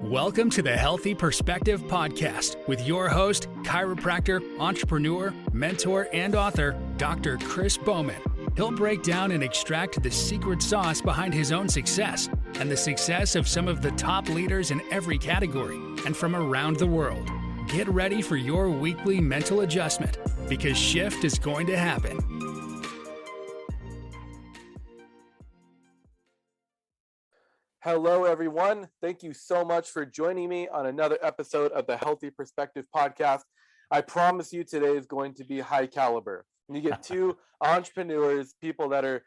Welcome to the Healthy Perspective Podcast with your host, chiropractor, entrepreneur, mentor, and author, Dr. Chris Bowman. He'll break down and extract the secret sauce behind his own success and the success of some of the top leaders in every category and from around the world. Get ready for your weekly mental adjustment because shift is going to happen. Hello, everyone. Thank you so much for joining me on another episode of the Healthy Perspective Podcast. I promise you today is going to be high caliber. And you get two entrepreneurs, people that are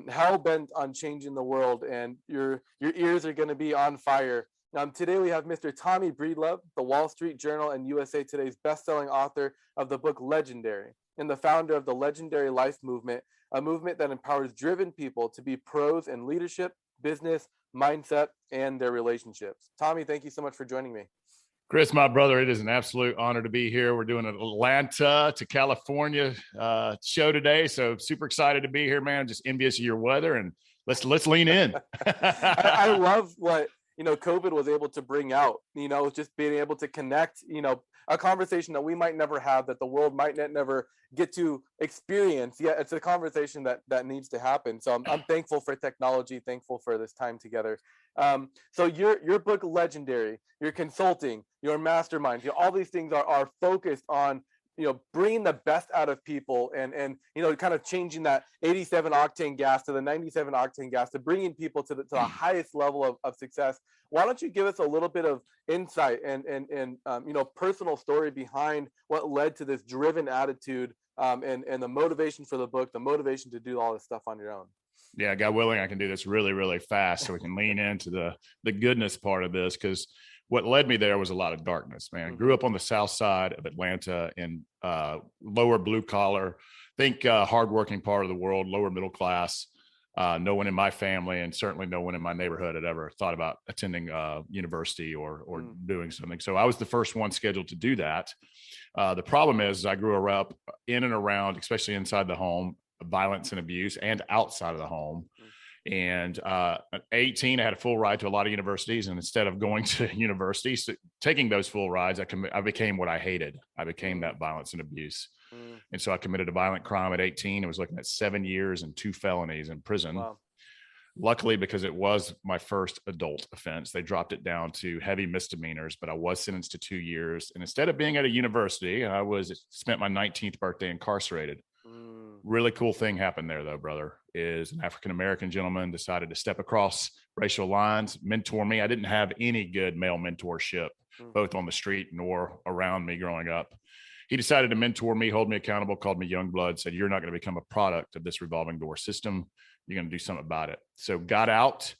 hell-bent on changing the world, and your ears are going to be on fire. Today we have Mr. Tommy Breedlove, the Wall Street Journal and USA Today's best-selling author of the book Legendary, and the founder of the Legendary Life Movement, a movement that empowers driven people to be pros in leadership, business, mindset, and their relationships. Tommy, thank you so much for joining me. Chris, my brother, it is an absolute honor to be here. We're doing an Atlanta to California show today, so super excited to be here, man. Just envious of your weather, and let's lean in. I love what COVID was able to bring out. Just being able to connect. A conversation that we might never have, that the world might never get to experience. Yet it's a conversation that needs to happen. So I'm thankful for technology, thankful for this time together. So your book, Legendary, your consulting, your masterminds, all these things are focused on bringing the best out of people and kind of changing that 87 octane gas to the 97 octane gas, to bringing people to the highest level of success. Why don't you give us a little bit of insight and personal story behind what led to this driven attitude and the motivation for the book, the motivation to do all this stuff on your own? Yeah, God willing, I can do this really, really fast so we can lean into the goodness part of this, because what led me there was a lot of darkness, man. Grew up on the south side of Atlanta in lower blue collar, hardworking part of the world, lower middle class. No one in my family and certainly no one in my neighborhood had ever thought about attending university or doing something. So I was the first one scheduled to do that. The problem is I grew up in and around, especially inside the home, violence and abuse, and outside of the home. And at 18, I had a full ride to a lot of universities. And instead of going to universities, taking those full rides, I became what I hated. I became that violence and abuse. And so I committed a violent crime at 18. I was looking at 7 years and 2 felonies in prison. Wow. Luckily, because it was my first adult offense, they dropped it down to heavy misdemeanors, but I was sentenced to 2 years. And instead of being at a university, I spent my 19th birthday incarcerated. Really cool thing happened there, though, brother, is an African-American gentleman decided to step across racial lines, mentor me. I didn't have any good male mentorship, both on the street nor around me growing up. He decided to mentor me, hold me accountable, called me young blood, said, "You're not going to become a product of this revolving door system. You're going to do something about it." So got out,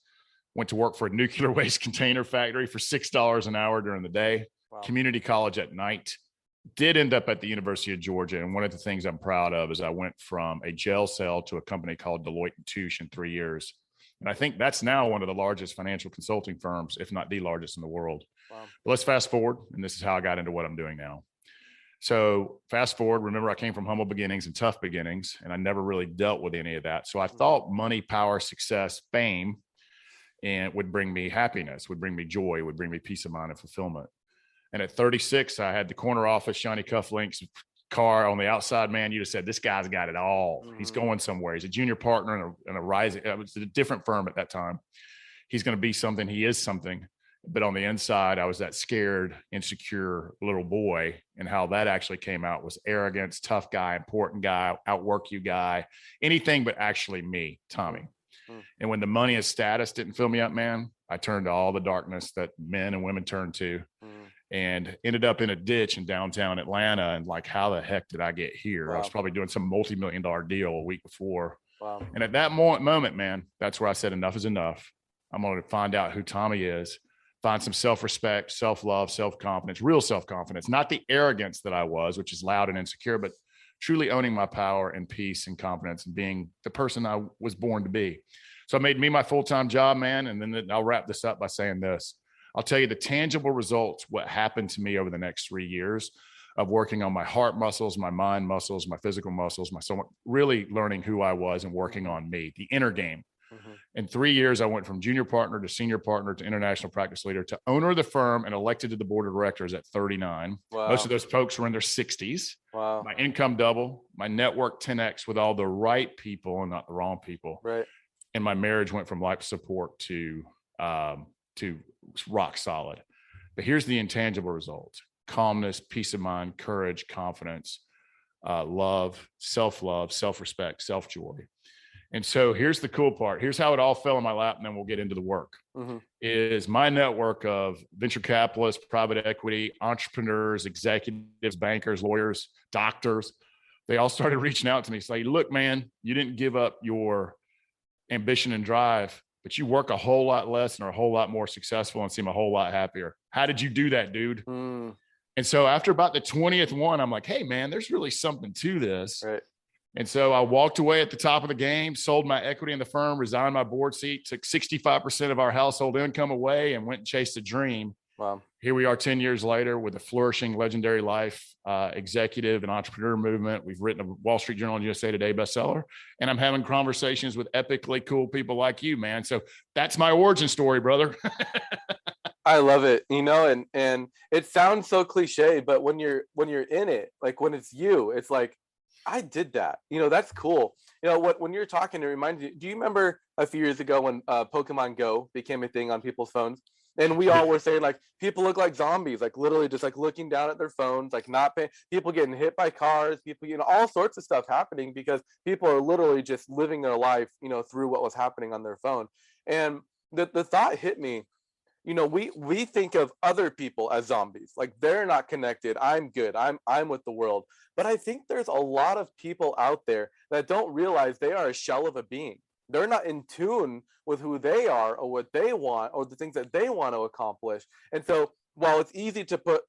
went to work for a nuclear waste container factory for $6 an hour during the day, community college at night. Did end up at the University of Georgia. And one of the things I'm proud of is I went from a jail cell to a company called Deloitte & Touche in 3 years. And I think that's now one of the largest financial consulting firms, if not the largest in the world. Wow. But let's fast forward. And this is how I got into what I'm doing now. So fast forward, remember I came from humble beginnings and tough beginnings, and I never really dealt with any of that. So I thought money, power, success, fame, and would bring me happiness, would bring me joy, would bring me peace of mind and fulfillment. And at 36, I had the corner office, shiny cufflinks, car on the outside. Man, you just said, this guy's got it all. He's going somewhere. He's a junior partner in a rising, it was a different firm at that time. He's going to be something. He is something. But on the inside, I was that scared, insecure little boy. And how that actually came out was arrogance, tough guy, important guy, outwork you guy, anything but actually me, Tommy. And when the money and status didn't fill me up, man, I turned to all the darkness that men and women turn to. And ended up in a ditch in downtown Atlanta. And like, how the heck did I get here? Wow. I was probably doing some multi-million-dollar deal a week before. Wow. And at that moment, man, that's where I said, enough is enough. I'm going to find out who Tommy is, find some self-respect, self-love, self-confidence, real self-confidence, not the arrogance that I was, which is loud and insecure, but truly owning my power and peace and confidence and being the person I was born to be. So I made me my full-time job, man. And then I'll wrap this up by saying this. I'll tell you the tangible results, what happened to me over the next 3 years of working on my heart muscles, my mind muscles, my physical muscles, my soul, really learning who I was and working on me, the inner game. Mm-hmm. In 3 years, I went from junior partner to senior partner to international practice leader to owner of the firm and elected to the board of directors at 39. Wow. Most of those folks were in their 60s. Wow. My income double, my network 10x with all the right people and not the wrong people. Right. And my marriage went from life support to rock solid. But here's the intangible results: calmness, peace of mind, courage, confidence, love, self-respect, self-joy. And so here's the cool part. Here's how it all fell in my lap, and then we'll get into the work. Mm-hmm. Is my network of venture capitalists, private equity, entrepreneurs, executives, bankers, lawyers, doctors. They all started reaching out to me saying, look, man, you didn't give up your ambition and drive, but you work a whole lot less and are a whole lot more successful and seem a whole lot happier. How did you do that, dude? Mm. And so after about the 20th one, I'm like, hey, man, there's really something to this. Right. And so I walked away at the top of the game, sold my equity in the firm, resigned my board seat, took 65% of our household income away, and went and chased a dream. Wow. Here we are 10 years later with a flourishing, legendary life, executive and entrepreneur movement. We've written a Wall Street Journal and USA Today bestseller, and I'm having conversations with epically cool people like you, man. So that's my origin story, brother. I love it, and it sounds so cliche, but when you're in it, like when it's you, it's like, I did that. That's cool. When you're talking, it reminds you, do you remember a few years ago when Pokemon Go became a thing on people's phones? And we all were saying, like, people look like zombies, like literally just like looking down at their phones, like not paying, people getting hit by cars, people, all sorts of stuff happening because people are literally just living their life, through what was happening on their phone. And the thought hit me, we think of other people as zombies, like they're not connected. I'm good. I'm with the world. But I think there's a lot of people out there that don't realize they are a shell of a being. They're not in tune with who they are or what they want or the things that they want to accomplish. And so while it's easy to put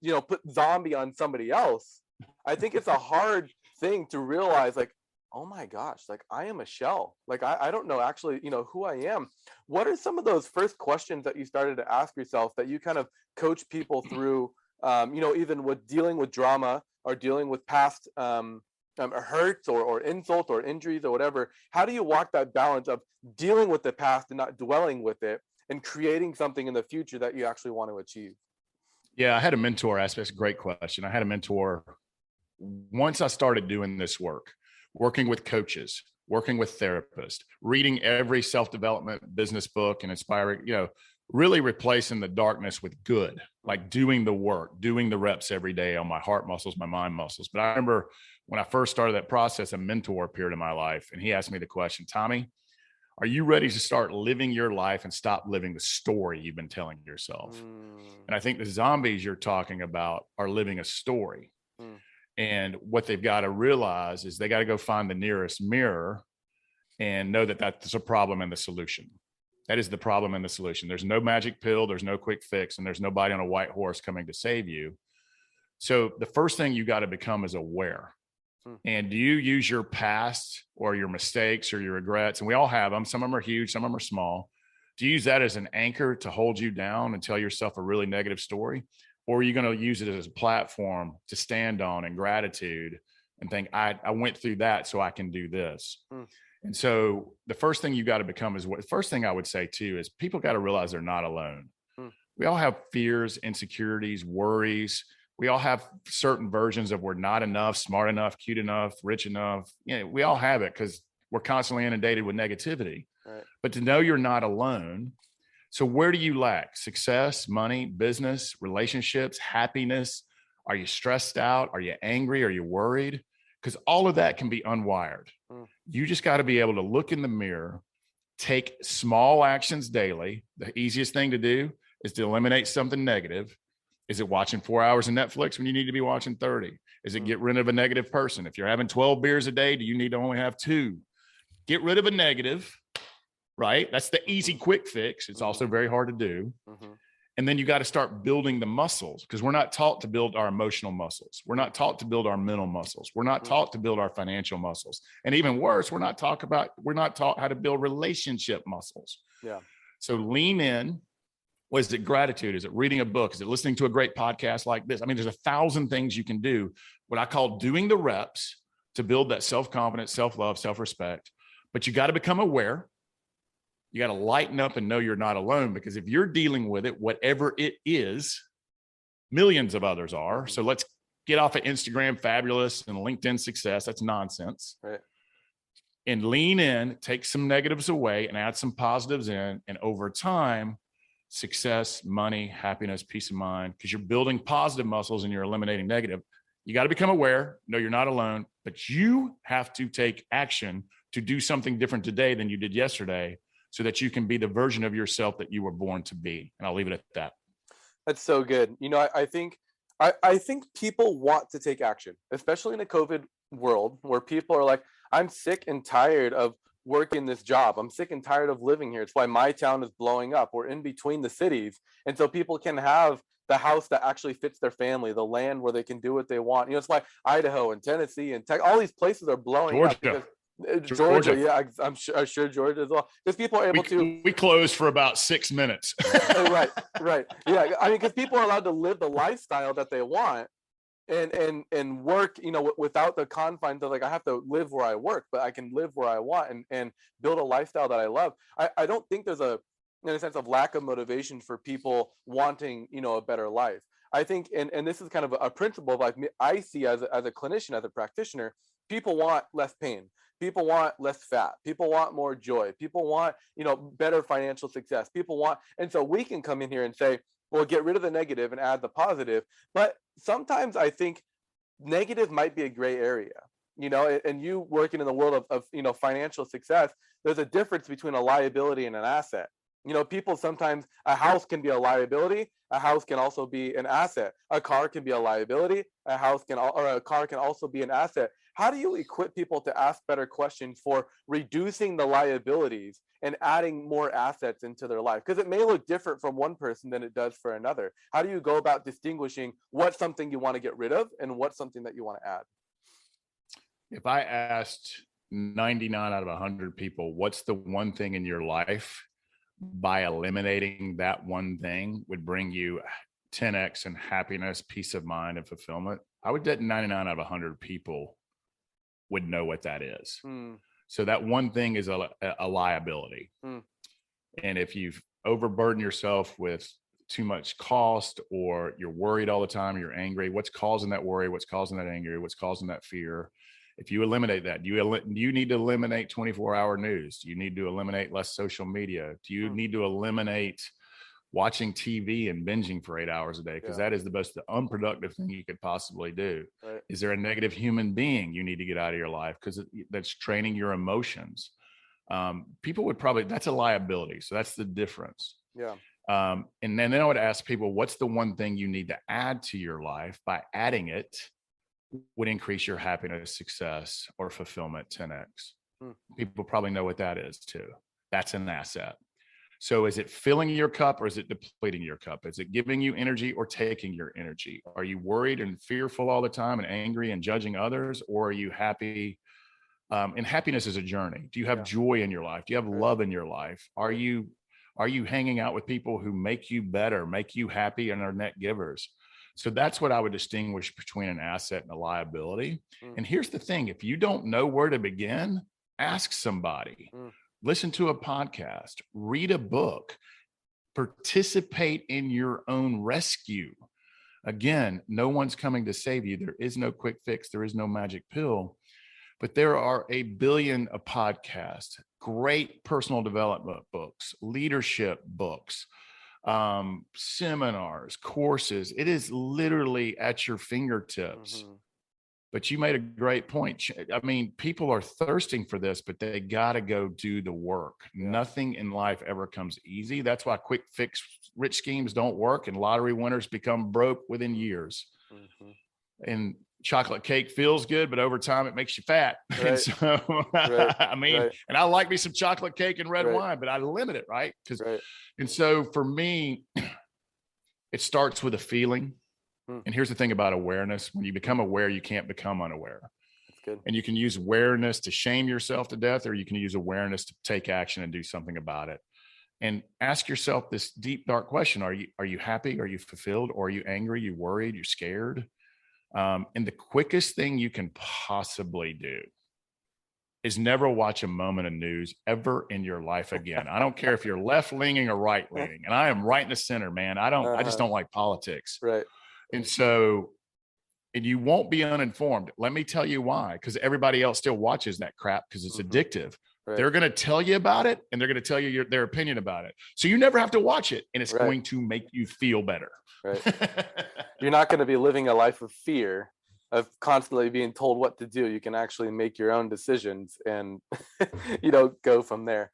zombie on somebody else, I think it's a hard thing to realize, like, oh my gosh, like I am a shell. Like I don't know actually, who I am. What are some of those first questions that you started to ask yourself that you kind of coach people through, even with dealing with drama or dealing with past hurts or insult or injuries or whatever? How do you walk that balance of dealing with the past and not dwelling with it and creating something in the future that you actually want to achieve? Yeah, I had a mentor ask me. That's a great question. I had a mentor once I started doing this work, working with coaches, working with therapists, reading every self-development business book and inspiring, really replacing the darkness with good, like doing the work, doing the reps every day on my heart muscles, my mind muscles. But I remember when I first started that process, a mentor appeared in my life and he asked me the question, Tommy, are you ready to start living your life and stop living the story you've been telling yourself? And I think the zombies you're talking about are living a story. And what they've got to realize is they got to go find the nearest mirror and know that that's a problem and the solution. That is the problem and the solution. There's no magic pill. There's no quick fix, and there's nobody on a white horse coming to save you. So the first thing you got to become is aware. And do you use your past or your mistakes or your regrets? And we all have them. Some of them are huge. Some of them are small. Do you use that as an anchor to hold you down and tell yourself a really negative story? Or are you going to use it as a platform to stand on in gratitude and think, I went through that so I can do this? And so the first thing you got to become is first thing I would say too, is people got to realize they're not alone. We all have fears, insecurities, worries. We all have certain versions of we're not enough, smart enough, cute enough, rich enough. We all have it because we're constantly inundated with negativity. Right. But to know you're not alone. So where do you lack? Success, money, business, relationships, happiness? Are you stressed out? Are you angry? Are you worried? Because all of that can be unwired. You just got to be able to look in the mirror, take small actions daily. The easiest thing to do is to eliminate something negative. Is it watching 4 hours of Netflix when you need to be watching 30? Is it get rid of a negative person? If you're having 12 beers a day, do you need to only have 2? Get rid of a negative, right? That's the easy, quick fix. It's also very hard to do. And then you got to start building the muscles, because we're not taught to build our emotional muscles. We're not taught to build our mental muscles. We're not taught to build our financial muscles. And even worse, we're not taught how to build relationship muscles. Yeah. So lean in. What is it? Gratitude? Is it reading a book? Is it listening to a great podcast like this? I mean, there's 1,000 things you can do. What I call doing the reps to build that self-confidence, self-love, self-respect. But you got to become aware. You got to lighten up and know you're not alone, because if you're dealing with it, whatever it is, millions of others are. So let's get off of Instagram fabulous and LinkedIn success. That's nonsense. Right. And lean in, take some negatives away and add some positives in. And over time, success, money, happiness, peace of mind, because you're building positive muscles and you're eliminating negative. You got to become aware. No, you're not alone, but you have to take action to do something different today than you did yesterday, so that you can be the version of yourself that you were born to be. And I'll leave it at that. That's so good. I think people want to take action, especially in a COVID world where people are like, I'm sick and tired of working this job. I'm sick and tired of living here. It's why my town is blowing up. We're in between the cities. And so people can have the house that actually fits their family, the land where they can do what they want. It's why Idaho and Tennessee and all these places are blowing up. Georgia, yeah, I'm sure Georgia as well, because people are able to. We closed for about 6 minutes. right, yeah. I mean, because people are allowed to live the lifestyle that they want, and work, without the confines of like, I have to live where I work, but I can live where I want and build a lifestyle that I love. I don't think there's in a sense of lack of motivation for people wanting, a better life. I think, and this is kind of a principle of life I see as a clinician, as a practitioner. People want less pain. People want less fat. People want more joy. People want, better financial success. People want, and so we can come in here and say, well, get rid of the negative and add the positive. But sometimes I think negative might be a gray area, and you working in the world of financial success, there's a difference between a liability and an asset. People sometimes, a house can be a liability. A house can also be an asset. A car can be a liability. A car can also be an asset. How do you equip people to ask better questions for reducing the liabilities and adding more assets into their life? Because it may look different from one person than it does for another. How do you go about distinguishing what's something you want to get rid of and what's something that you want to add? If I asked 99 out of 100 people, what's the one thing in your life, by eliminating that one thing would bring you 10x in happiness, peace of mind, and fulfillment, I would bet 99 out of 100 people would know what that is. So that one thing is a liability. And if you've overburdened yourself with too much cost, or you're worried all the time, you're angry, what's causing that worry? What's causing that anger? What's causing that fear? If you eliminate that, you need to eliminate 24-hour news. You need to eliminate less social media. Do you need to eliminate watching TV and binging for 8 hours a day? Because that is the most unproductive thing you could possibly do. Right. Is there a negative human being you need to get out of your life? Because that's training your emotions. People would probably, that's a liability. So that's the difference. Yeah. And then I would ask people, what's the one thing you need to add to your life? By adding it would increase your happiness, success, or fulfillment 10x. People probably know what that is too. That's an asset. So is it filling your cup or is it depleting your cup? Is it giving you energy or taking your energy? Are you worried and fearful all the time and angry and judging others? Or are you happy? And happiness is a journey. Do you have joy in your life? Do you have love in your life? Are you hanging out with people who make you better, make you happy, and are net givers? So that's what I would distinguish between an asset and a liability. And here's the thing. If you don't know where to begin, ask somebody, listen to a podcast, read a book, participate in your own rescue. Again, no one's coming to save you. There is no quick fix. There is no magic pill, but there are a billion of podcasts, great personal development books, leadership books, seminars, courses. It is literally at your fingertips. But you made a great point. I mean, people are thirsting for this, but they got to go do the work. Nothing in life ever comes easy. That's why quick fix rich schemes don't work, and lottery winners become broke within years. And chocolate cake feels good, but over time it makes you fat. Right. And so, I mean, and I like me some chocolate cake and red wine, but I limit it, right? And so for me, it starts with a feeling. And here's the thing about awareness. When you become aware, you can't become unaware. That's good. And you can use awareness to shame yourself to death, or you can use awareness to take action and do something about it. And ask yourself this deep, dark question. Are you happy? Are you fulfilled? Or are you angry? You worried? You're scared? And the quickest thing you can possibly do is never watch a moment of news ever in your life again. I don't care if you're left leaning or right leaning, and I am right in the center, man. I just don't like politics. Right. And so, and you won't be uninformed. Let me tell you why, because everybody else still watches that crap because it's addictive. Right. They're going to tell you about it, and they're going to tell you their opinion about it. So you never have to watch it, and it's going to make you feel better. Right. You're not going to be living a life of fear, of constantly being told what to do. You can actually make your own decisions and, go from there.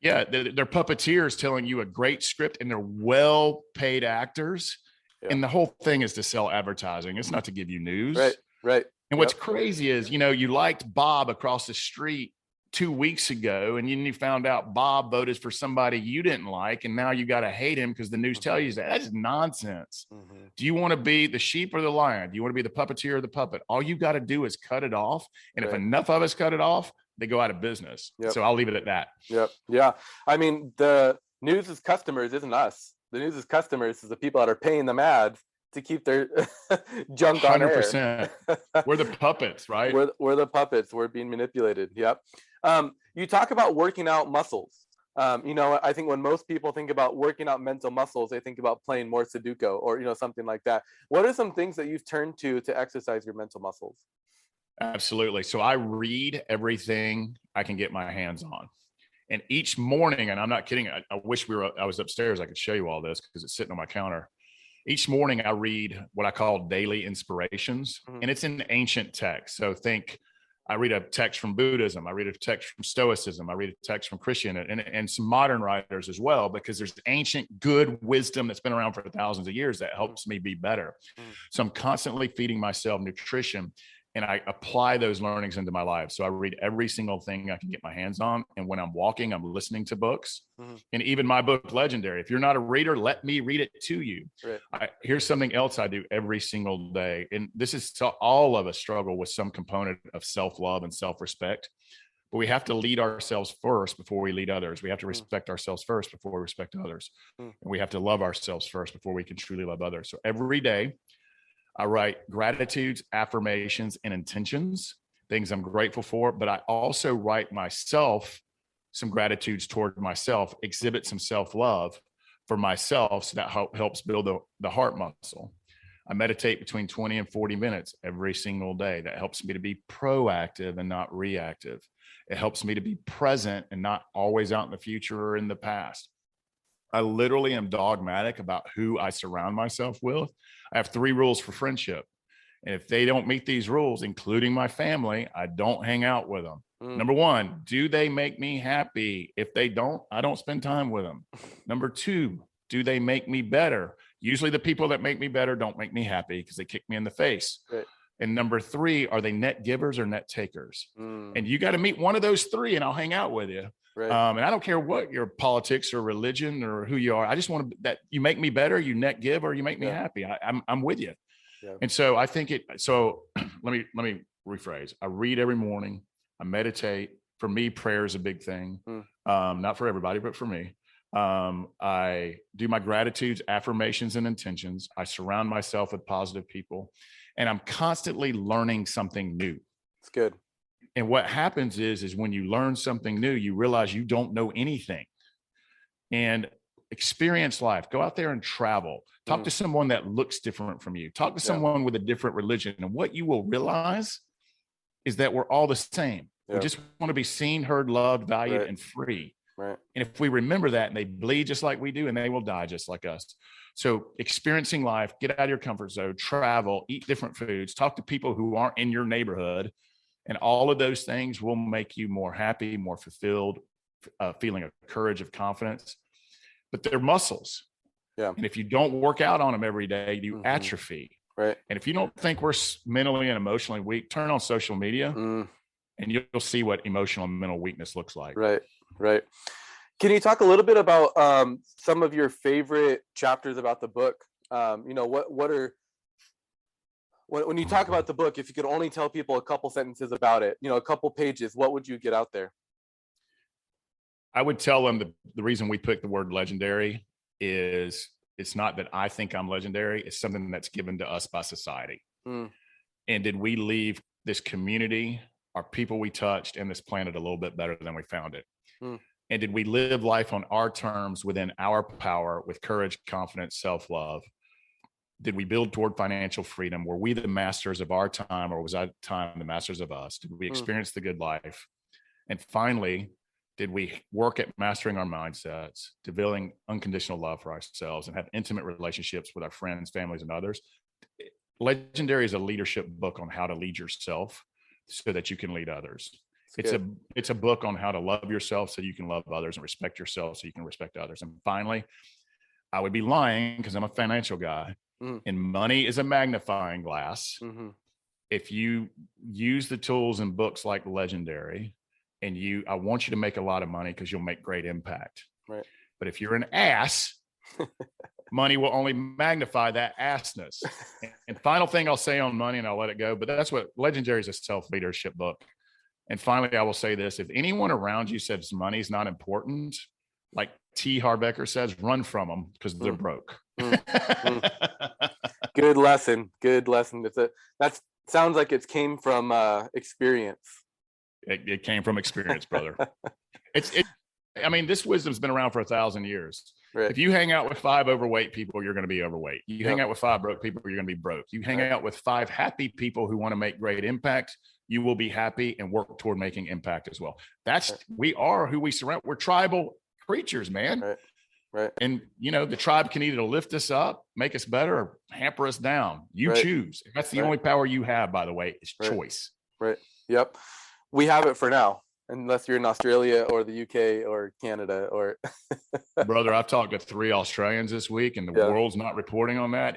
Yeah. They're puppeteers telling you a great script, and they're well-paid actors. Yeah. And the whole thing is to sell advertising. It's not to give you news. Right. And what's crazy is, you liked Bob across the street 2 weeks ago, and you found out Bob voted for somebody you didn't like, and now you got to hate him because the news tells you that. That's nonsense. Do you want to be the sheep or the lion? Do you want to be the puppeteer or the puppet? All you got to do is cut it off. And if enough of us cut it off, they go out of business. So I'll leave it at that. Yeah. I mean, the news' customers isn't us. The news' customers is the people that are paying them ads to keep their junk on air. 100%. We're the puppets, right? We're the puppets. We're being manipulated. Yep. You talk about working out muscles. I think when most people think about working out mental muscles, they think about playing more Sudoku or, something like that. What are some things that you've turned to exercise your mental muscles? Absolutely. So I read everything I can get my hands on. And each morning, and I'm not kidding, I wish I was upstairs. I could show you all this because it's sitting on my counter. Each morning I read what I call daily inspirations, and it's in ancient text. So I read a text from Buddhism. I read a text from Stoicism. I read a text from Christianity and some modern writers as well, because there's ancient good wisdom that's been around for thousands of years that helps me be better. So I'm constantly feeding myself nutrition, and I apply those learnings into my life. So I read every single thing I can get my hands on. And when I'm walking, I'm listening to books. And even my book, Legendary. If you're not a reader, let me read it to you. Right. Here's something else I do every single day. And this is all of us struggle with some component of self-love and self-respect. But we have to lead ourselves first before we lead others. We have to respect ourselves first before we respect others. And we have to love ourselves first before we can truly love others. So every day, I write gratitudes, affirmations, and intentions, things I'm grateful for, but I also write myself some gratitudes toward myself, exhibit some self-love for myself, so that helps build the heart muscle. I meditate between 20 and 40 minutes every single day. That helps me to be proactive and not reactive. It helps me to be present and not always out in the future or in the past. I literally am dogmatic about who I surround myself with. I have 3 rules for friendship. And if they don't meet these rules, including my family, I don't hang out with them. Number 1, do they make me happy? If they don't, I don't spend time with them. Number 2, do they make me better? Usually the people that make me better don't make me happy because they kick me in the face. Right. And number 3, are they net givers or net takers? And you got to meet one of those 3 and I'll hang out with you. Right. And I don't care what your politics or religion or who you are. I just want that you make me better, you net give, or you make me happy. I'm with you. Yeah. And so I think so let me rephrase. I read every morning. I meditate. For me, prayer is a big thing. Not for everybody, but for me. I do my gratitudes, affirmations, and intentions. I surround myself with positive people, and I'm constantly learning something new. It's good. And what happens is when you learn something new, you realize you don't know anything. And experience life. Go out there and travel. Talk to someone that looks different from you. Talk to someone with a different religion. And what you will realize is that we're all the same. We just want to be seen, heard, loved, valued, and free. Right. And if we remember that, and they bleed just like we do, and they will die just like us. So experiencing life, get out of your comfort zone, travel, eat different foods, talk to people who aren't in your neighborhood. And all of those things will make you more happy, more fulfilled, feeling of courage, of confidence. But they're muscles. Yeah. And if you don't work out on them every day, you atrophy. Right. And if you don't think we're mentally and emotionally weak, turn on social media and you'll see what emotional and mental weakness looks like. Right. Right. Can you talk a little bit about some of your favorite chapters about the book? What are, when you talk about the book, if you could only tell people a couple sentences about it, a couple pages, what would you get out there? I would tell them the reason we picked the word legendary is it's not that I think I'm legendary. It's something that's given to us by society. And did we leave this community, our people we touched, and this planet a little bit better than we found it? Mm. And did we live life on our terms within our power with courage, confidence, self-love? Did we build toward financial freedom? Were we the masters of our time, or was our time the masters of us? Did we experience the good life? And finally, did we work at mastering our mindsets, developing unconditional love for ourselves, and have intimate relationships with our friends, families, and others? Legendary is a leadership book on how to lead yourself so that you can lead others. It's a book on how to love yourself so you can love others, and respect yourself so you can respect others. And finally, I would be lying, because I'm a financial guy, and money is a magnifying glass. If you use the tools in books like Legendary, and I want you to make a lot of money because you'll make great impact. Right. But if you're an ass, money will only magnify that assness. And final thing I'll say on money, and I'll let it go, but that's what Legendary is, a self-leadership book. And finally, I will say this: if anyone around you says money's not important, like T. Harbecker says, run from them, because they're broke. Good lesson. That sounds like it came from experience. It came from experience, brother. I mean, this wisdom's been around for 1,000 years. Right. If you hang out with 5 overweight people, you're going to be overweight. You hang out with 5 broke people, you're going to be broke. You hang out with 5 happy people who want to make great impact, you will be happy and work toward making impact as well. We are who we surround. We're tribal creatures, man. Right. And the tribe can either lift us up, make us better, or hamper us down. You choose. That's the only power you have, by the way, is choice. Right. Yep. We have it for now, unless you're in Australia or the UK or Canada or. Brother, I've talked to 3 Australians this week, and the world's not reporting on that.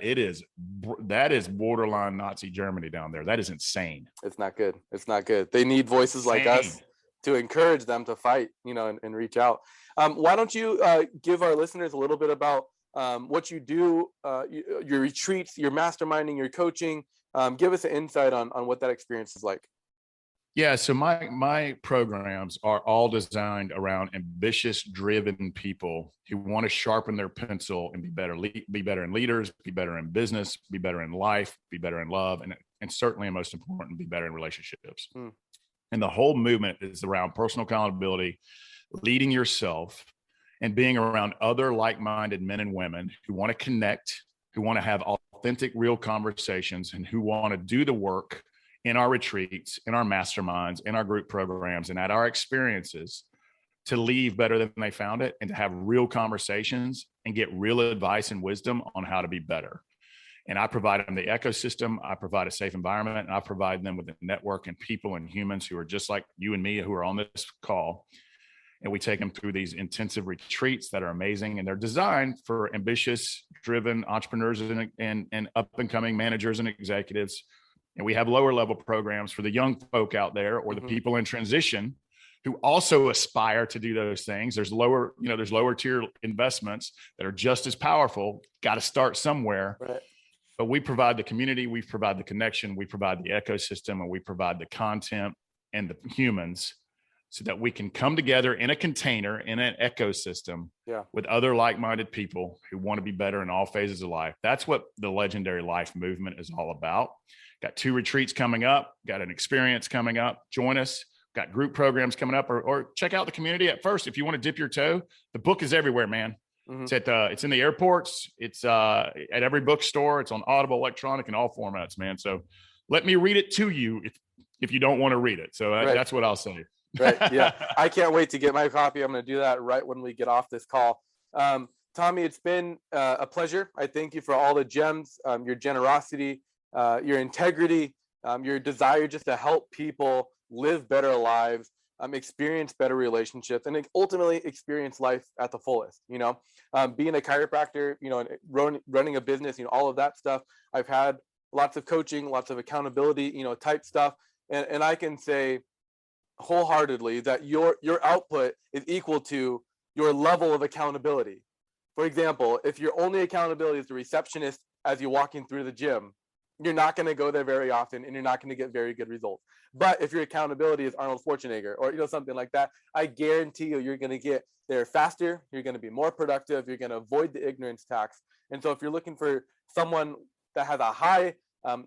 That is borderline Nazi Germany down there. That is insane. It's not good. They need voices like us to encourage them to fight, and reach out. Why don't you give our listeners a little bit about what you do, your retreats, your masterminding, your coaching. Give us an insight on what that experience is like. Yeah, so my programs are all designed around ambitious, driven people who want to sharpen their pencil and be better in leaders, be better in business, be better in life, be better in love, and certainly, and most important, be better in relationships. And the whole movement is around personal accountability, leading yourself, and being around other like-minded men and women who want to connect, who want to have authentic, real conversations, and who want to do the work in our retreats, in our masterminds, in our group programs, and at our experiences to leave better than they found it, and to have real conversations and get real advice and wisdom on how to be better. And I provide them the ecosystem, I provide a safe environment, and I provide them with a network and people and humans who are just like you and me, who are on this call. And we take them through these intensive retreats that are amazing, and they're designed for ambitious, driven entrepreneurs and up-and-coming managers and executives. And we have lower level programs for the young folk out there, or the people in transition who also aspire to do those things. There's lower tier investments that are just as powerful. Got to start somewhere. Right. But we provide the community, we provide the connection, we provide the ecosystem, and we provide the content and the humans, so that we can come together in a container, in an ecosystem with other like-minded people who want to be better in all phases of life. That's what the Legendary Life movement is all about. Got 2 retreats coming up, got an experience coming up. Join us. Got group programs coming up, or check out the community at first. If you want to dip your toe, the book is everywhere, man. It's in the airports. It's at every bookstore. It's on Audible, electronic, and all formats, man. So let me read it to you if you don't want to read it. So that's what I'll say. Right. Yeah. I can't wait to get my copy. I'm going to do that right when we get off this call. Tommy, it's been a pleasure. I thank you for all the gems, your generosity, your integrity, your desire just to help people live better lives, experience better relationships, and ultimately experience life at the fullest. Being a chiropractor, and running a business, all of that stuff. I've had lots of coaching, lots of accountability, type stuff. And I can say wholeheartedly that your output is equal to your level of accountability. For example, if your only accountability is the receptionist as you're walking through the gym, you're not going to go there very often, and you're not going to get very good results. But if your accountability is Arnold Schwarzenegger or something like that, I guarantee you're going to get there faster. You're going to be more productive. You're going to avoid the ignorance tax. And so if you're looking for someone that has a high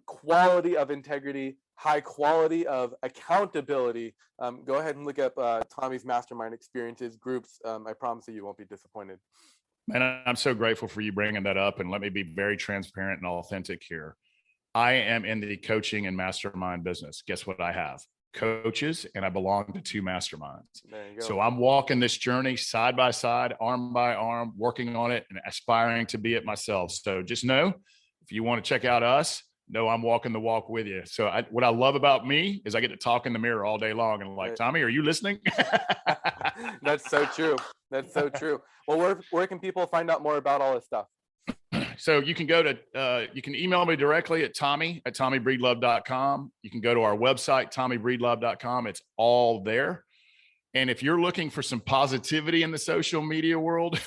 quality of integrity, high quality of accountability, go ahead and look up Tommy's mastermind experiences groups. I promise you won't be disappointed. Man, I'm so grateful for you bringing that up. And let me be very transparent and authentic here. I am in the coaching and mastermind business. Guess what I have? Coaches, and I belong to 2 masterminds. There you go. So I'm walking this journey side by side, arm by arm, working on it and aspiring to be it myself. So just know, if you want to check out us, know I'm walking the walk with you. So what I love about me is I get to talk in the mirror all day long and like, Tommy, are you listening? That's so true. That's so true. Well, where can people find out more about all this stuff? So you can go to, you can email me directly at tommybreedlove.com. You can go to our website, tommybreedlove.com. It's all there. And if you're looking for some positivity in the social media world,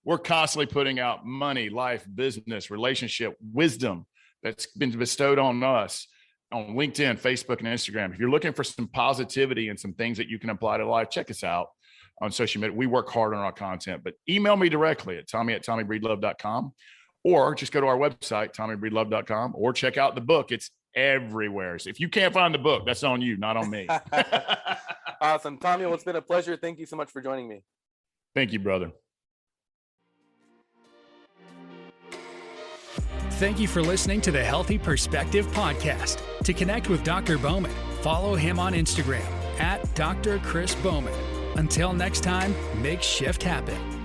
we're constantly putting out money, life, business, relationship, wisdom that's been bestowed on us on LinkedIn, Facebook, and Instagram. If you're looking for some positivity and some things that you can apply to life, check us out on social media. We work hard on our content, but email me directly at tommy@tommybreedlove.com, or just go to our website, tommybreedlove.com, or check out the book. It's everywhere. So if you can't find the book, that's on you, not on me. Awesome. Tommy, well, it's been a pleasure. Thank you so much for joining me. Thank you, brother. Thank you for listening to the Healthy Perspective Podcast. To connect with Dr. Bowman, follow him on Instagram at Dr. Chris Bowman. Until next time, make shift happen.